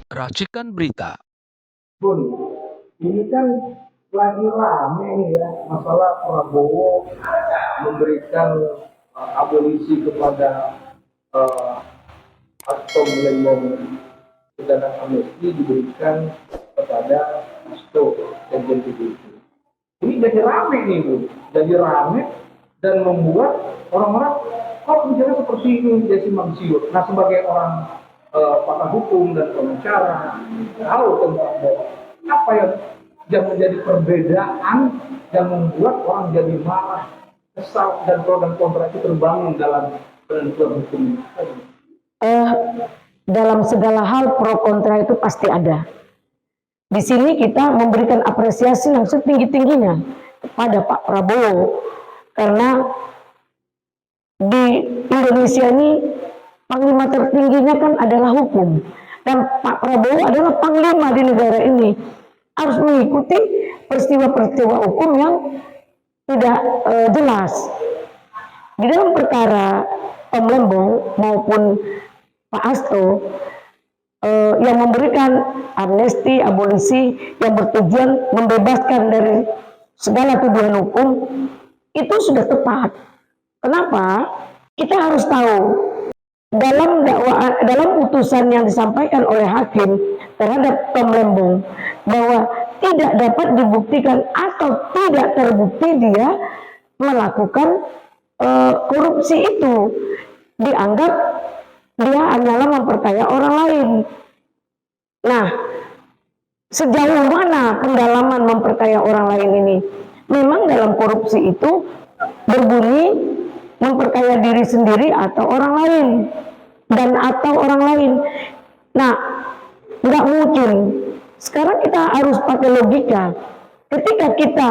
Racikan berita. Bun, ini kan lagi rame nih ya masalah Prabowo memberikan abolisi kepada uh, atau melempem dana amnesti diberikan kepada Hasto dan PBB. Ini jadi rame nih Bu, jadi rame dan membuat orang-orang kok bicara seperti ini jadi simpang siur. Nah sebagai orang pakar hukum dan pengacara tahu tentang apa yang menjadi perbedaan yang membuat orang jadi marah, kesal dan pro dan kontra itu terbangun dalam penentuan hukum ini. Dalam segala hal pro kontra itu pasti ada. Di sini kita memberikan apresiasi yang setinggi-tingginya kepada Pak Prabowo karena di Indonesia ini panglima tertingginya kan adalah hukum dan Pak Prabowo adalah panglima di negara ini, harus mengikuti peristiwa-peristiwa hukum yang tidak jelas. Di dalam perkara Tom Lembong maupun Pak Hasto yang memberikan amnesti, abolisi yang bertujuan membebaskan dari segala tuduhan hukum itu sudah tepat. Kenapa? Kita harus tahu dalam putusan yang disampaikan oleh hakim terhadap Tom Lembong bahwa tidak dapat dibuktikan atau tidak terbukti dia melakukan korupsi itu, dianggap dia hanyalah memperkaya orang lain. Nah, sejauh mana pendalaman memperkaya orang lain ini? Memang dalam korupsi itu berbunyi memperkaya diri sendiri atau orang lain dan atau orang lain. Nah, nggak mungkin. Sekarang kita harus pakai logika. Ketika kita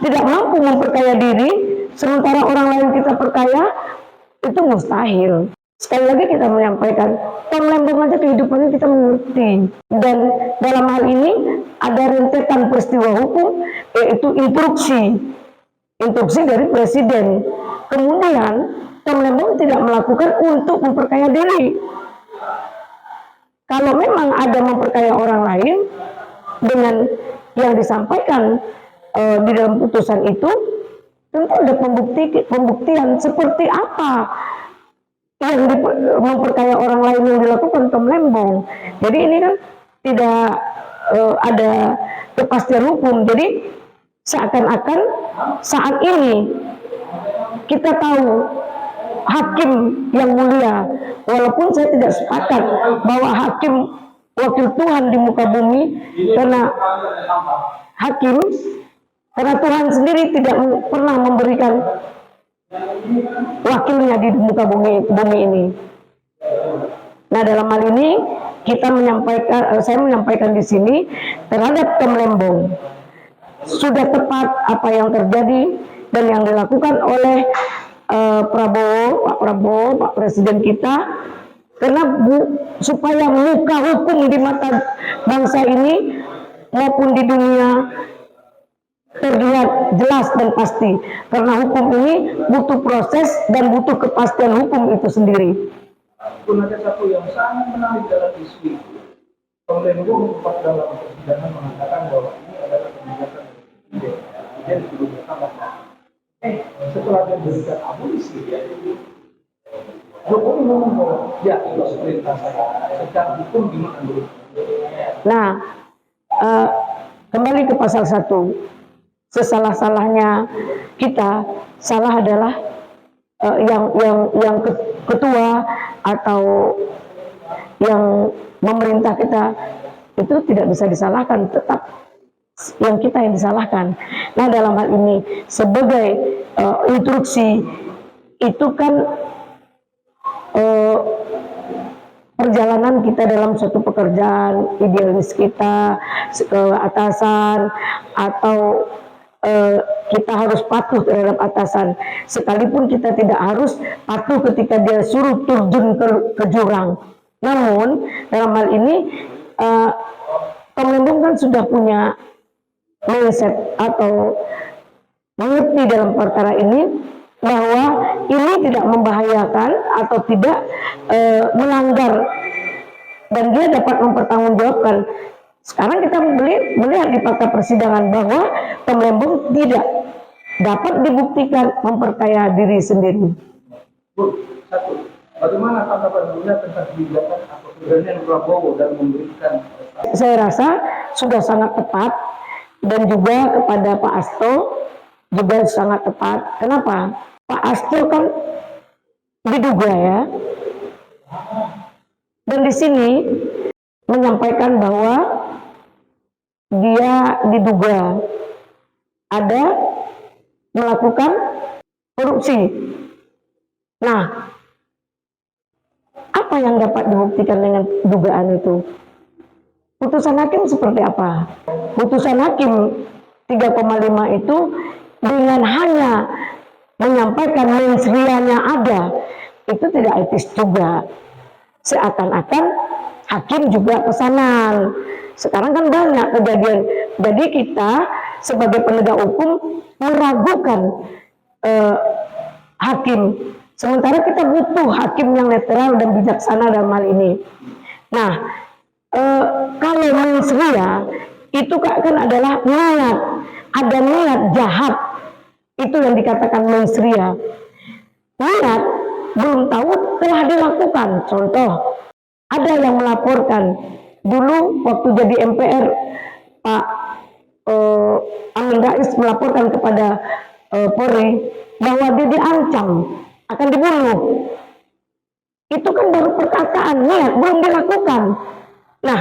tidak mampu memperkaya diri, sementara orang lain kita perkaya, itu mustahil. Sekali lagi kita menyampaikan, Tom Lembong aja kehidupannya kita mengerti. Dan dalam hal ini ada rentetan peristiwa hukum, yaitu instruksi dari presiden. Kemudian Tom Lembong tidak melakukan untuk memperkaya diri. Kalau memang ada memperkaya orang lain dengan yang disampaikan di dalam putusan itu, tentu ada pembuktian seperti apa yang memperkaya orang lain yang dilakukan Tom Lembong. Jadi ini kan tidak ada kepastian hukum. Jadi seakan-akan saat ini kita tahu hakim yang mulia, walaupun saya tidak sepakat bahwa hakim wakil Tuhan di muka bumi, karena hakim, karena Tuhan sendiri tidak pernah memberikan wakilnya di muka bumi ini. Nah, dalam hal ini saya menyampaikan di sini terhadap Tom Lembong sudah tepat apa yang terjadi dan yang dilakukan oleh Pak Prabowo, Pak Presiden kita, karena supaya muka hukum di mata bangsa ini maupun di dunia terlihat jelas dan pasti, karena hukum ini butuh proses dan butuh kepastian hukum itu sendiri. Pun ada satu yang sangat menarik dalam isu itu, Tom Lembong sempat dalam persidangan mengatakan bahwa ini adalah kebijakan dia disuruh bertambah. Setelah dia berikan abolisi, Jokowi ngomong bahwa ya itu perintah saya, secara hukum gimana dulu. Nah, kembali ke pasal 1. Sesalah-salahnya kita salah adalah yang ketua atau yang memerintah kita itu tidak bisa disalahkan, tetap yang kita yang disalahkan. Nah, dalam hal ini sebagai instruksi itu kan perjalanan kita dalam suatu pekerjaan, idealis kita ke atasan atau kita harus patuh terhadap atasan, sekalipun kita tidak harus patuh ketika dia suruh terjun ke jurang. Namun dalam hal ini Tom Lembong kan sudah punya mindset atau mengerti dalam perkara ini bahwa ini tidak membahayakan atau tidak melanggar dan dia dapat mempertanggungjawabkan. Sekarang kita melihat di fakta persidangan bahwa Tom Lembong tidak dapat dibuktikan memperkaya diri sendiri. Bu, satu, bagaimana tanggapan Bunda tentang kebijakan atau keberanian Prabowo dalam memberikan? Saya rasa sudah sangat tepat, dan juga kepada Pak Hasto juga sangat tepat. Kenapa? Pak Hasto kan diduga ya, dan di sini menyampaikan bahwa dia diduga ada melakukan korupsi. Nah, apa yang dapat dibuktikan dengan dugaan itu? Putusan hakim seperti apa? Putusan hakim 3,5 itu dengan hanya menyampaikan mens reanya ada, itu tidak etis juga. Seakan-akan hakim juga pesanan. Sekarang kan banyak kejadian. Jadi kita sebagai penegak hukum meragukan hakim. Sementara kita butuh hakim yang netral dan bijaksana dalam hal ini. Nah, kalau mens rea itu kan adalah niat, ada niat jahat, itu yang dikatakan mens rea. Niat belum tahu telah dilakukan. Contoh, ada yang melaporkan dulu waktu jadi MPR, Pak Amin Rais melaporkan kepada Polri bahwa dia diancam akan dibunuh. Itu kan baru perkataan, niat belum dilakukan. Nah,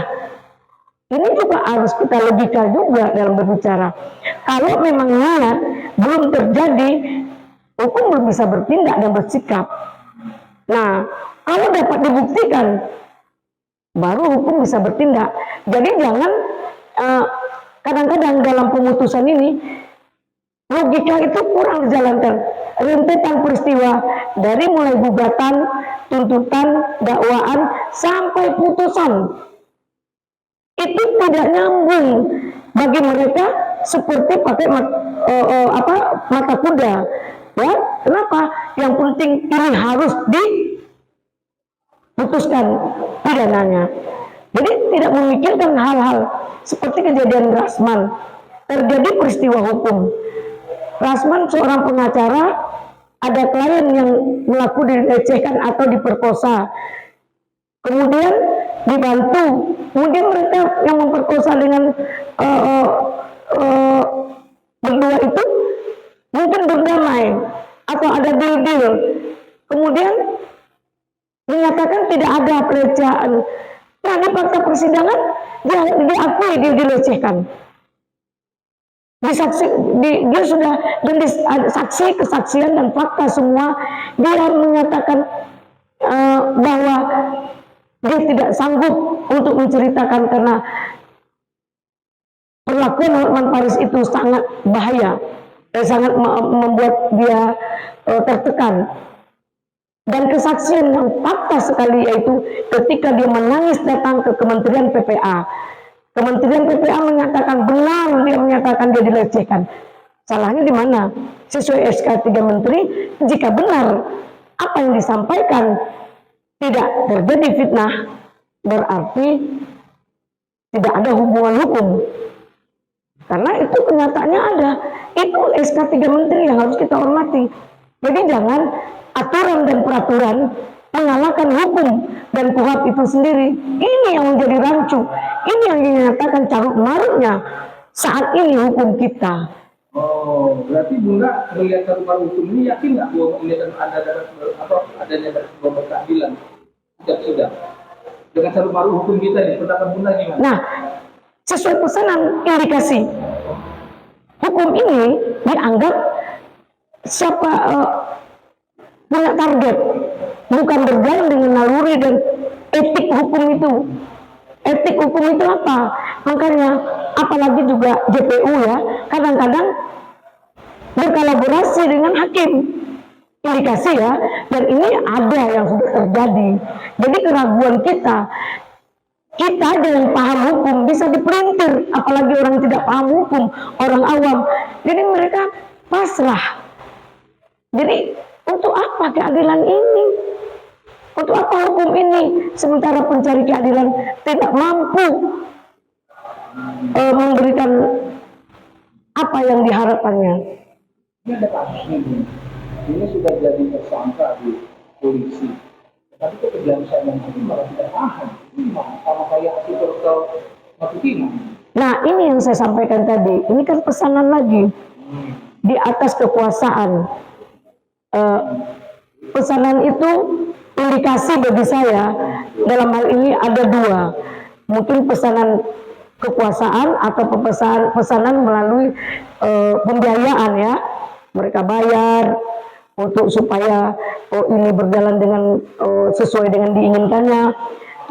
ini juga harus kita logika juga dalam berbicara. Kalau memang niat belum terjadi, hukum belum bisa bertindak dan bersikap. Nah, kalau dapat dibuktikan, baru hukum bisa bertindak. Jadi jangan kadang-kadang dalam pemutusan ini logika itu kurang dijalankan. Rentetan peristiwa dari mulai gugatan, tuntutan, dakwaan sampai putusan itu tidak nyambung bagi mereka, seperti pakai mata kuda. Ya, kenapa? Yang penting ini harus diputuskan pidananya. Jadi tidak memikirkan hal-hal seperti kejadian Rasman. Terjadi peristiwa hukum. Rasman seorang pengacara, ada klien yang mengaku dilecehkan atau diperkosa. Kemudian dibantu. Kemudian mereka yang memperkosa dengan berdua itu mungkin berdamai atau ada deal-deal. Kemudian menyatakan tidak ada pelecehan. Nah, di fakta persidangan dia diakui dia dilecehkan. Dia sudah saksi, kesaksian dan fakta semua, dia menyatakan bahwa dia tidak sanggup untuk menceritakan karena perlakuan Hotman Paris itu sangat bahaya, sangat membuat dia tertekan. Dan kesaksian yang fakta sekali yaitu ketika dia menangis datang ke Kementerian PPA. Kementerian PPA menyatakan benar, dia menyatakan dia dilecehkan. Salahnya di mana? Sesuai SK 3 Menteri, jika benar apa yang disampaikan tidak terjadi fitnah, berarti tidak ada hubungan hukum. Karena itu kenyataannya ada. Itu SK 3 Menteri yang harus kita hormati. Jadi jangan aturan dan peraturan mengalahkan hukum dan KUHP itu sendiri. Ini yang menjadi rancu. Ini yang dinyatakan carut marutnya saat ini hukum kita. Oh, berarti Bunda melihat carut marut hukum ini yakin nggak bahwa ini adanya sebuah keadilan? Tidak sudah. Dengan carut marut hukum kita nih, pendapat Bunda gimana? Nah, sesuai pesanan indikasi hukum ini dianggap siapa punya target, bukan berjalan dengan naluri dan etik hukum itu. Etik hukum itu apa? Makanya apalagi juga JPU ya, kadang-kadang berkolaborasi dengan hakim. Indikasi ya, dan ini ada yang sudah terjadi. Jadi keraguan kita aja yang paham hukum bisa dipelintir, apalagi orang tidak paham hukum, orang awam. Jadi mereka pasrah. Jadi untuk apa keadilan ini? Untuk apa hukum ini sementara pencari keadilan tidak mampu memberikan apa yang diharapkannya? Ini ada kasus ini sudah jadi tersangka di polisi. Tapi kebiasaan yang ini malah tidak tahan. Ini sama kayak artikel Matutina. Nah, ini yang saya sampaikan tadi. Ini kan pesanan lagi di atas kekuasaan. Pesanan itu indikasi bagi saya dalam hal ini ada dua. Mungkin pesanan kekuasaan atau pesanan melalui pembiayaan ya. Mereka bayar untuk supaya ini berjalan dengan sesuai dengan diinginkannya.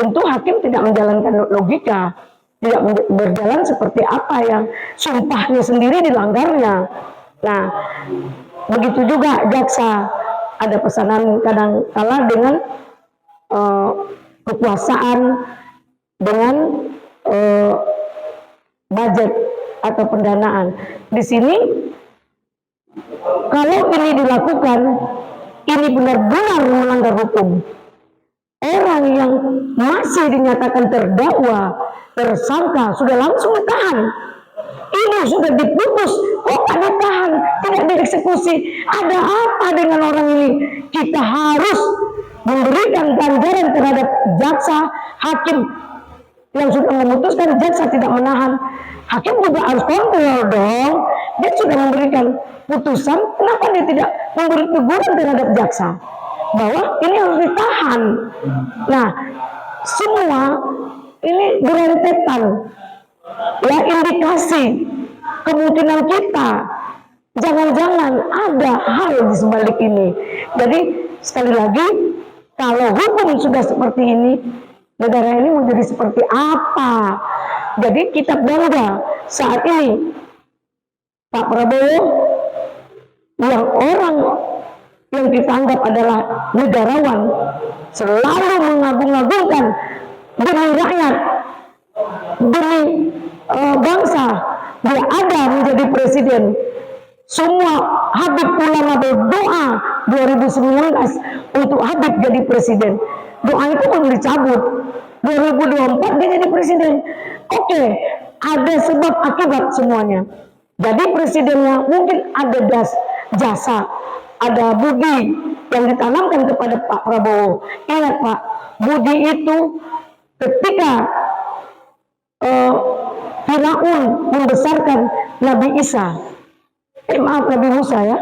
Tentu hakim tidak menjalankan logika, tidak berjalan seperti apa yang sumpahnya sendiri dilanggarnya. Nah, begitu juga jaksa, ada pesanan kadang kala dengan kekuasaan, dengan budget atau pendanaan. Di sini kalau ini dilakukan, ini benar-benar melanggar hukum. Orang yang masih dinyatakan terdakwa, tersangka, sudah langsung ditahan. Ini sudah diputus, kok ada ditahan, tidak dieksekusi. Ada apa dengan orang ini? Kita harus memberikan ganjaran terhadap jaksa, hakim yang sudah memutuskan jaksa tidak menahan. Hakim juga harus kontrol dong. Dia sudah memberikan putusan, kenapa dia tidak memberi teguran terhadap jaksa bahwa ini harus ditahan? Nah, semua ini berentetan ya, indikasi kemungkinan kita jangan-jangan ada hal di sebalik ini. Jadi sekali lagi, kalau hukum sudah seperti ini, negara ini mau jadi seperti apa? Jadi kita bangga saat ini Pak Prabowo yang orang yang kita anggap adalah negarawan selalu mengagung-agungkan demi rakyat, demi bangsa, dia ada menjadi presiden. Semua Habib ulama berdoa 2019 untuk Habib jadi presiden. Doa itu belum dicabut. 2024 dia jadi presiden. Oke, ada sebab akibat semuanya. Jadi presidennya mungkin ada jasa, ada budi yang ditanamkan kepada Pak Prabowo. Ingat Pak, budi itu ketika Firaun membesarkan Nabi Isa, Nabi Musa ya,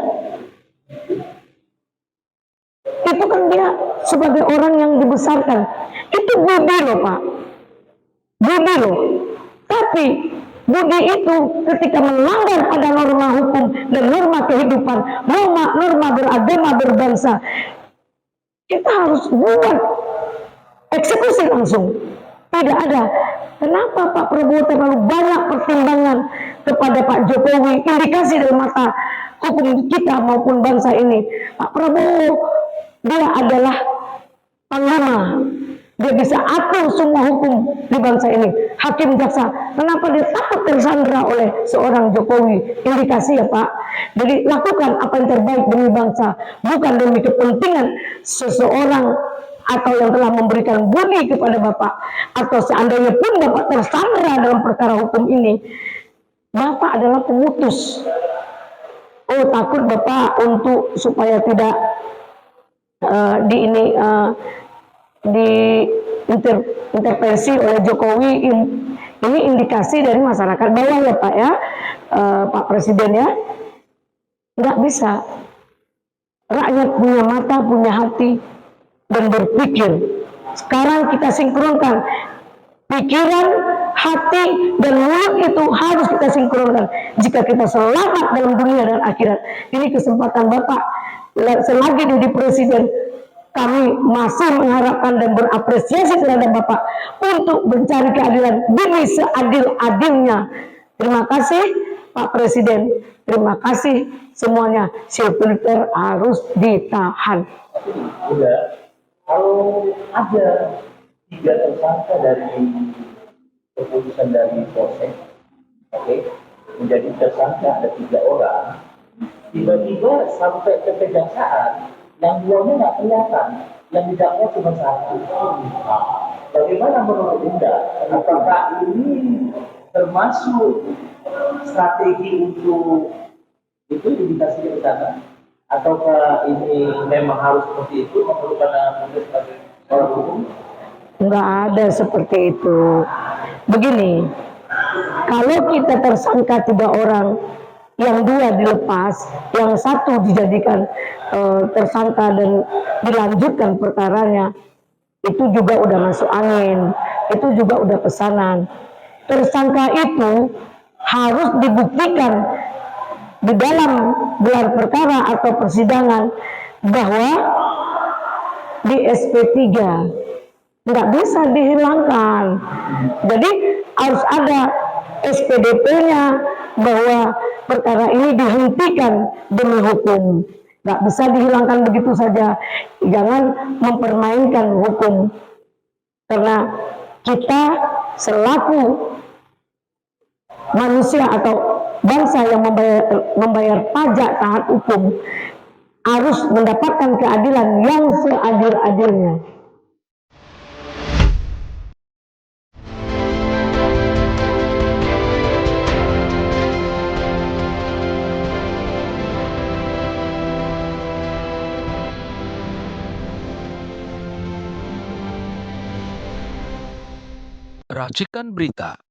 itu kan dia sebagai orang yang dibesarkan, itu budi loh Pak, budi loh. Tapi budi itu ketika melanggar pada norma hukum dan norma kehidupan, norma beragama berbangsa, kita harus buat eksekusi langsung. Tidak ada. Kenapa Pak Prabowo terlalu banyak pertimbangan kepada Pak Jokowi, indikasi dari mata hukum kita maupun bangsa ini? Pak Prabowo, dia adalah panglima, dia bisa atur semua hukum di bangsa ini, hakim jaksa. Kenapa dia takut tersandra oleh seorang Jokowi? Indikasi ya Pak. Jadi lakukan apa yang terbaik demi bangsa, bukan demi kepentingan seseorang atau yang telah memberikan budi kepada Bapak, atau seandainya pun Bapak tersandra dalam perkara hukum ini, Bapak adalah pemutus. Oh, takut Bapak untuk supaya tidak diintervensi oleh Jokowi. Ini indikasi dari masyarakat bawah ya Pak ya, Pak Presiden ya. Nggak bisa. Rakyat punya mata, punya hati, dan berpikir. Sekarang kita sinkronkan pikiran, hati, dan mulut itu harus kita sinkronkan jika kita selamat dalam dunia dan akhirat. Ini kesempatan Bapak. Selagi jadi presiden, kami masih mengharapkan dan berapresiasi terhadap Bapak untuk mencari keadilan demi seadil-adilnya. Terima kasih Pak Presiden, terima kasih semuanya. Silviter harus ditahan. Udah, kalau ada 3 tersangka dari keputusan dari Polsek, oke, menjadi tersangka ada 3 orang, tiba-tiba sampai ke kejaksaan, yang 2-nya nggak kelihatan. yang didakwa cuma satu. Nah, bagaimana menurut Anda? Apakah ini termasuk strategi untuk itu indikasi ke sana? Ataukah ini memang harus seperti itu memerlukan proses sebagai orang hukum? Nggak ada seperti itu. Begini, kalau kita tersangka 3 orang, yang 2 dilepas, yang 1 dijadikan tersangka dan dilanjutkan perkaranya, itu juga udah masuk angin, itu juga udah pesanan. Tersangka itu harus dibuktikan di dalam gelar perkara atau persidangan bahwa di SP3 nggak bisa dihilangkan. Jadi harus ada SPDP-nya bahwa perkara ini dihentikan demi hukum. Nggak bisa dihilangkan begitu saja. Jangan mempermainkan hukum. Karena kita selaku manusia atau bangsa yang membayar pajak taat hukum harus mendapatkan keadilan yang seadil-adilnya. Racikan Berita